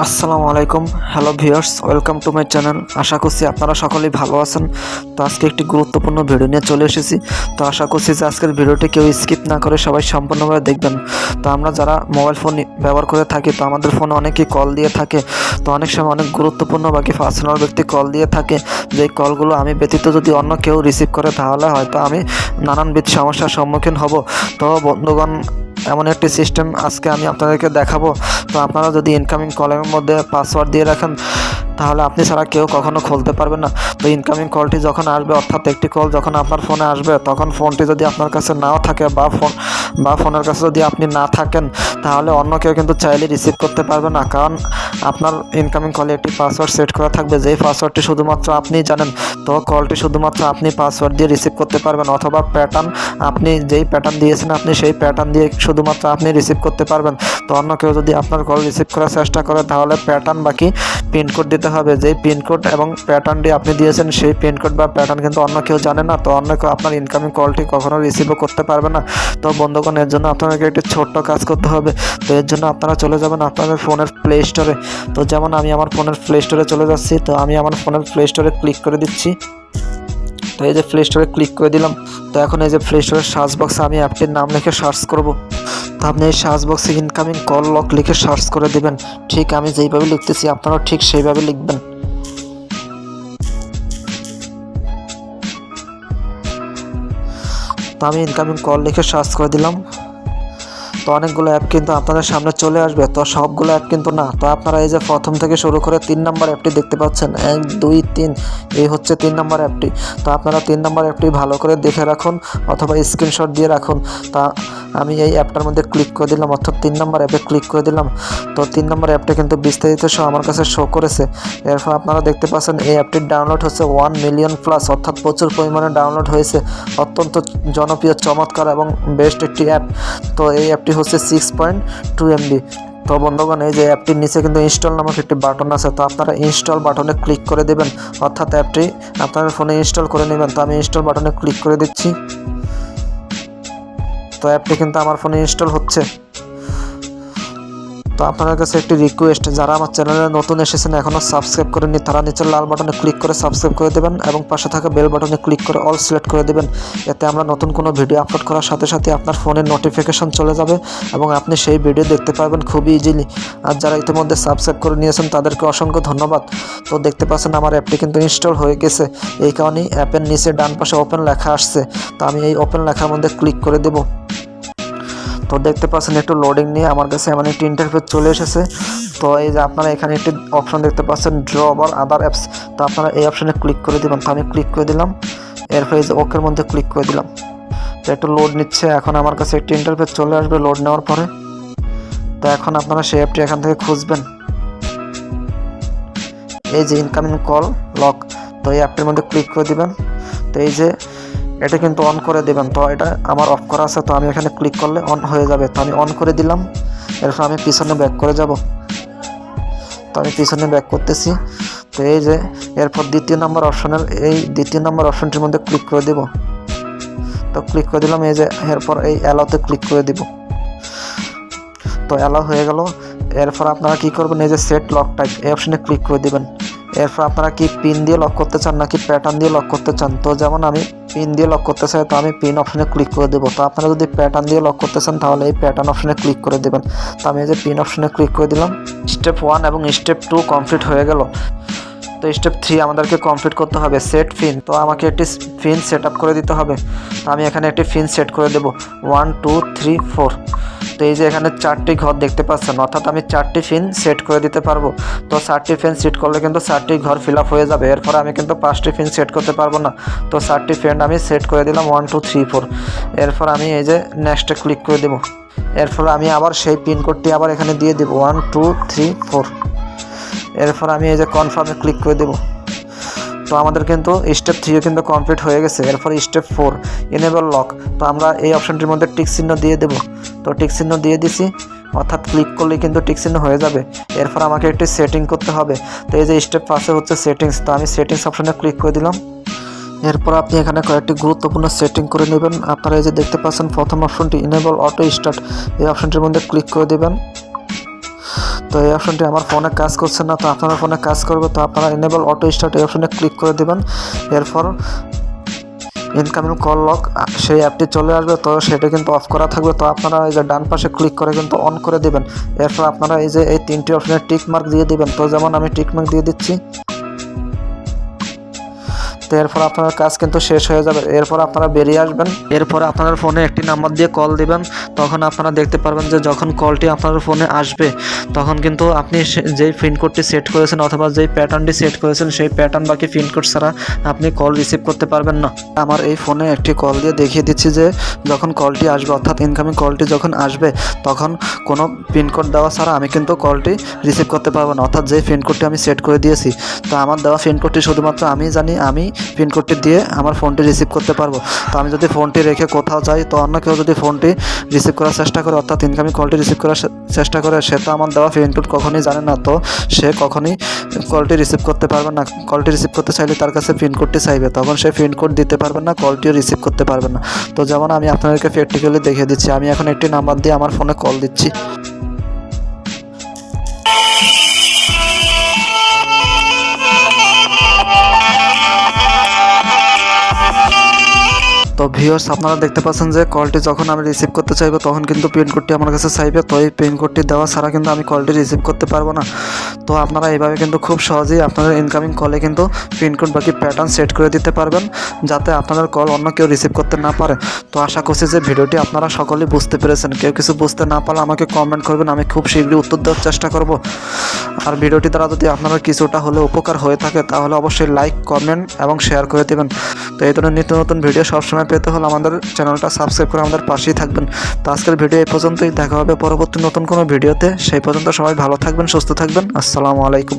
আসসালামু আলাইকুম, hello viewers, welcome to my channel. আশা করছি আপনারা সকলেই ভালো আছেন। তো আজকে একটি গুরুত্বপূর্ণ ভিডিও নিয়ে চলে এসেছি। তো আশা করছি যে আজকের ভিডিওটি কেউ স্কিপ না করে সবাই সম্পূর্ণভাবে দেখবেন। তো আমরা যারা মোবাইল ফোন ব্যবহার করে থাকি, তো আমাদের ফোনে অনেকেই কল দিয়ে থাকে। তো অনেক সময় অনেক গুরুত্বপূর্ণ বাকি পার্সোনাল ব্যক্তি কল দিয়ে থাকে, যে কলগুলো আমি ব্যতীত যদি অন্য কেউ রিসিভ করে তাহলে হয়তো আমি নানানবিধ সমস্যার সম্মুখীন হব। তো বন্ধুগণ, এমন একটি সিস্টেম আজকে আমি আপনাদেরকে দেখাবো। তো আপনারা যদি ইনকামিং কলের মধ্যে পাসওয়ার্ড দিয়ে রাখেন, তাহলে আপনি ছাড়া কেউ কখনো খুলতে পারবে না। তো ইনকামিং কলটি যখন আসবে, অর্থাৎ একটি কল যখন আপনার ফোনে আসবে, তখন ফোনটি যদি আপনার কাছে নাও থাকে বা ফোনের কাছে যদি আপনি না থাকেন, তাহলে অন্য কেউ কিন্তু চাইলে রিসিভ করতে পারবে না। কারণ আপনার ইনকামিং কলে একটি পাসওয়ার্ড সেট করা থাকবে, যেই পাসওয়ার্ডটি শুধুমাত্র আপনিই জানেন। তো কলটি শুধুমাত্র আপনি পাসওয়ার্ড দিয়ে রিসিভ করতে পারবেন, অথবা প্যাটার্ন, আপনি যেই প্যাটার্ন দিয়েছেন আপনি সেই প্যাটার্ন দিয়ে শুধুমাত্র আপনি রিসিভ করতে পারবেন। তো অন্য কেউ যদি আপনার কল রিসিভ করার চেষ্টা করে, তাহলে প্যাটার্ন বাকি পিনকোড দিতে হবে। যেই পিনকোড এবং প্যাটার্নটি আপনি দিয়েছেন, সেই পিনকোড বা প্যাটার্ন কিন্তু অন্য কেউ জানে না। তো অন্য কেউ আপনার ইনকামিং কলটি কখনো রিসিভও করতে পারবে না। তো বন্ধুগণ, এর জন্য আপনাদেরকে একটি ছোট্ট কাজ করতে হবে। তো এর জন্য আপনারা চলে যাবেন আপনাদের ফোনের প্লে স্টোরে। তো যেমন আমি আমার ফোনের প্লে স্টোরে চলে যাচ্ছি। তো আমি আমার ফোনের প্লে স্টোরে ক্লিক করে দিচ্ছি। তো এই যে প্লে স্টোরে ক্লিক করে দিলাম। তো এখন এই যে প্লে স্টোরের সার্চ বক্সে আমি অ্যাপটির নাম লিখে সার্চ করব। তো আপনি এই সার্চ বক্সে ইনকামিং কল লক লিখে সার্চ করে দেবেন। ঠিক আমি যেইভাবে লিখতেছি আপনারাও ঠিক সেইভাবে লিখবেন। তো আমি ইনকামিং কল লিখে সার্চ করে দিলাম। তো অনেকগুলো অ্যাপ কিন্তু আপনাদের সামনে চলে আসবে। তো সবগুলো অ্যাপ কিন্তু না। তো আপনারা এই যে প্রথম থেকে শুরু করে 3 নম্বর অ্যাপটি দেখতে পাচ্ছেন, 1 2 3, এই হচ্ছে 3 নম্বর অ্যাপটি। তো আপনারা 3 নম্বর অ্যাপটি ভালো করে দেখে রাখুন, অথবা স্ক্রিনশট দিয়ে রাখুন। তা আমি এই অ্যাপটার মধ্যে ক্লিক করে দিলাম, অর্থাৎ 3 নম্বর অ্যাপে ক্লিক করে দিলাম। তো 3 নম্বর অ্যাপটা কিন্তু বিস্তারিত সহ আমার কাছে শো করেছে। এরপর আপনারা দেখতে পাচ্ছেন এই অ্যাপটির ডাউনলোড হচ্ছে 1 মিলিয়ন প্লাস, অর্থাৎ প্রচুর পরিমাণে ডাউনলোড হয়েছে। অত্যন্ত জনপ্রিয়, চমৎকার এবং বেস্ট একটি অ্যাপ। তো এই অ্যাপটি হচ্ছে 6.2 MB। তো বন্ধুগণ, এই যে অ্যাপটির নিচে কিন্তু ইনস্টল নামক একটি বাটন আছে। তো আপনারা ইনস্টল বাটনে ক্লিক করে দেবেন, অর্থাৎ অ্যাপটি আপনার ফোনে ইনস্টল করে নেবেন। তো আমি ইনস্টল বাটনে ক্লিক করে দিচ্ছি। তো অ্যাপটি কিন্তু আমার ফোনে ইনস্টল হচ্ছে। তো আপনাদের কাছে একটি রিকোয়েস্ট, যারা আমার চ্যানেলে নতুন এসেছেন এখনও সাবস্ক্রাইব করেননি, তারা নিচের লাল বাটনে ক্লিক করে সাবস্ক্রাইব করে দেবেন এবং পাশে থাকা বেল বাটনে ক্লিক করে অল সিলেক্ট করে দেবেন। এতে আমরা নতুন কোনো ভিডিও আপলোড করার সাথে সাথে আপনার ফোনে নোটিফিকেশন চলে যাবে এবং আপনি সেই ভিডিও দেখতে পারবেন খুবই ইজিলি। আর যারা ইতিমধ্যে সাবস্ক্রাইব করে নিয়েছেন তাদেরকে অসংখ্য ধন্যবাদ। তো দেখতে পাচ্ছেন আমার অ্যাপটি কিন্তু ইনস্টল হয়ে গেছে। এই কারণেই অ্যাপের নিচে ডান পাশে ওপেন লেখা আসছে। তো আমি এই ওপেন লেখার মধ্যে ক্লিক করে দেবো। তো দেখতে পাচ্ছেন একটু লোডিং নিয়ে আমার কাছে এমন একটি ইন্টারফেস চলে এসেছে। তো এই যে আপনারা এখানে একটি অপশন দেখতে পাচ্ছেন, ড্র অর আদার অ্যাপস। তো আপনারা এই অপশনে ক্লিক করে দেবেন। তো আমি ক্লিক করে দিলাম। এরপর এই যে ওকের মধ্যে ক্লিক করে দিলাম। তো একটু লোড নিচ্ছে। এখন আমার কাছে একটি ইন্টারফেস চলে আসবে লোড নেওয়ার পরে। তো এখন আপনারা সেই অ্যাপটি এখান থেকে খুঁজবেন, এই যে ইনকামিং কল লক। তো এই অ্যাপটির মধ্যে ক্লিক করে দিবেন। তো এই যে এটা কিন্তু অন করে দেবেন। তো এটা আমার অফ করা আছে, তো আমি এখানে ক্লিক করলে অন হয়ে যাবে। তো আমি অন করে দিলাম। এরপর আমি পিছনে ব্যাক করে যাব। তো আমি পিছনে ব্যাক করতেছি। তো এই যে এরপর দ্বিতীয় নম্বর অপশনটির মধ্যে ক্লিক করে দেব। তো ক্লিক করে দিলাম। এই যে এরপর এই অ্যালাউতে ক্লিক করে দিব। তো অ্যালাউ হয়ে গেল। এরপর আপনারা কি করবেন, এই যে সেট লক টাইপ, এই অপশনে ক্লিক করে দিবেন। এরপর আপনারা কি পিন দিয়ে লক করতে চান নাকি প্যাটার্ন দিয়ে লক করতে চান। তো যেমন আমি পিন দিয়ে লক করতে চাই, তো আমি পিন অপশনে ক্লিক করে দেবো। তো আপনারা যদি প্যাটার্ন দিয়ে লক করতে চান তাহলে এই প্যাটার্ন অপশনে ক্লিক করে দেবেন। তো আমি এই যে পিন অপশনে ক্লিক করে দিলাম। স্টেপ 1 এবং স্টেপ 2 কমপ্লিট হয়ে গেল। তো স্টেপ 3 আমাদেরকে কমপ্লিট করতে হবে, সেট পিন। তো আমাকে একটি পিন সেট আপ করে দিতে হবে। তো আমি এখানে একটি পিন সেট করে দেবো, 1 2 3 4। তো এই যে এখানে 4টি ঘর দেখতে পাচ্ছেন, অর্থাৎ আমি 4টি পিন সেট করে দিতে পারবো। তো 4টি পিন সেট করলে কিন্তু 4টি ঘর ফিল আপ হয়ে যাবে। এরপর আমি কিন্তু 5টি পিন সেট করতে পারবো না। তো 4টি পিন আমি সেট করে দিলাম, 1 2 3 4। এরপর আমি এই যে নেক্সটে ক্লিক করে দেবো। এরপর আমি আবার সেই পিনকোডটি আবার এখানে দিয়ে দেবো, 1 2 3 4। এরপর আমি এই যে কনফার্মে ক্লিক করে দেবো। তো আমাদের কিন্তু স্টেপ 3 কিন্তু কমপ্লিট হয়ে গেছে। এরপর স্টেপ 4 এনেবল লক। তো আমরা এই অপশনটির মধ্যে টিক চিহ্ন দিয়ে দেবো। তো টিক চিহ্ন দিয়ে দিছি, অর্থাৎ ক্লিক করলেই কিন্তু টিক চিহ্ন হয়ে যাবে। এরপর আমাকে একটি সেটিং করতে হবে। তো এই যে স্টেপ 5 হচ্ছে সেটিংস। তো আমি সেটিংস অপশনে ক্লিক করে দিলাম। এরপর আপনি এখানে কয়েকটি গুরুত্বপূর্ণ সেটিং করে নেবেন। আপনারা এই যে দেখতে পাচ্ছেন প্রথম অপশনটি এনেবল অটো স্টার্ট, এই অপশনটির মধ্যে ক্লিক করে দেবেন। তো এই অপশনটি আমার ফোনে কাজ করছে না, তো আপনার ফোনে কাজ করবে। তো আপনারা এনেবল অটো স্টার্ট এই অপশনে ক্লিক করে দেবেন। এরপর ইনকামিং কল লক সেই অ্যাপটি চলে আসবে, তো সেটা কিন্তু অফ করা থাকবে। তো আপনারা এই যে ডান পাশে ক্লিক করে কিন্তু অন করে দেবেন। এরপর আপনারা এই যে এই 3টি অপশনে টিক মার্ক দিয়ে দিবেন। তো যেমন আমি টিক মার্ক দিয়ে দিচ্ছি। তো এরপর আপনার কাজ কিন্তু শেষ হয়ে যাবে। এরপর আপনারা বেরিয়ে আসবেন। এরপর আপনার ফোনে একটি নাম্বার দিয়ে কল দিবেন। তখন আপনারা দেখতে পারবেন যে যখন কলটি আপনার ফোনে আসবে তখন কিন্তু আপনি যেই পিনকোডটি সেট করেছেন অথবা যেই প্যাটার্নটি সেট করেছেন সেই প্যাটার্ন বাকি পিনকোড ছাড়া আপনি কল রিসিভ করতে পারবেন না। আমার এই ফোনে একটি কল দিয়ে দেখিয়ে দিচ্ছি যে যখন কলটি আসবে অর্থাৎ ইনকামিং কলটি যখন আসবে তখন কোনো পিনকোড দেওয়া ছাড়া আমি কিন্তু কলটি রিসিভ করতে পারবো না, অর্থাৎ যেই পিনকোডটি আমি সেট করে দিয়েছি। তো আমার দেওয়া পিনকোডটি শুধুমাত্র আমি জানি, আমি পিনকোডটি দিয়ে আমার ফোনটি রিসিভ করতে পারবো। তো আমি যদি ফোনটি রেখে কোথাও যাই, তো অন্য কেউ যদি ফোনটি রিসিভ করার চেষ্টা করে অর্থাৎ ইনকামিং কলটি রিসিভ করার চেষ্টা করে, সে তো আমার দেওয়া পিনকোড কখনই জানে না, তো সে কখনই কলটি রিসিভ করতে পারবে না। কলটি রিসিভ করতে চাইলে তার কাছে পিনকোডটি চাইবে, তখন সে পিনকোড দিতে পারবে না, কলটিও রিসিভ করতে পারবে না। তো যেমন আমি আপনাদেরকে প্র্যাকটিক্যালি দেখিয়ে দিচ্ছি। আমি এখন একটি নাম্বার দিয়ে আমার ফোনে কল দিচ্ছি। তো ভিউয়ার্স আপনারা দেখতে পাচ্ছেন যে কলটি যখন আমি রিসিভ করতে চাইবো তখন কিন্তু পিনকোডটি আমার কাছে চাইবে। তো এই পিনকোডটি দেওয়া ছাড়া কিন্তু আমি কলটি রিসিভ করতে পারবো না। তো আপনারা এইভাবে কিন্তু খুব সহজেই আপনাদের ইনকামিং কলে কিন্তু পিনকোড বাকি প্যাটার্ন সেট করে দিতে পারবেন যাতে আপনাদের কল অন্য কেউ রিসিভ করতে না পারে। তো আশা করছি যে ভিডিওটি আপনারা সকলেই বুঝতে পেরেছেন। কেউ কিছু বুঝতে না পারলে আমাকে কমেন্ট করবেন, আমি খুব শীঘ্রই উত্তর দেওয়ার চেষ্টা করব। আর ভিডিওটি দ্বারা যদি আপনারা কিছুটা হলে উপকার হয়ে থাকে তাহলে অবশ্যই লাইক, কমেন্ট এবং শেয়ার করে দেবেন। তো এই ধরনের নিত্য নতুন ভিডিও সবসময় পেতে হলে আমাদের চ্যানেলটা সাবস্ক্রাইব করে আমাদের পাশেই থাকবেন। তো আজকের ভিডিও এই পর্যন্তই, দেখা হবে পরবর্তী নতুন কোনো ভিডিওতে। সেই পর্যন্ত সবাই ভালো থাকবেন, সুস্থ থাকবেন। আসসালামু আলাইকুম।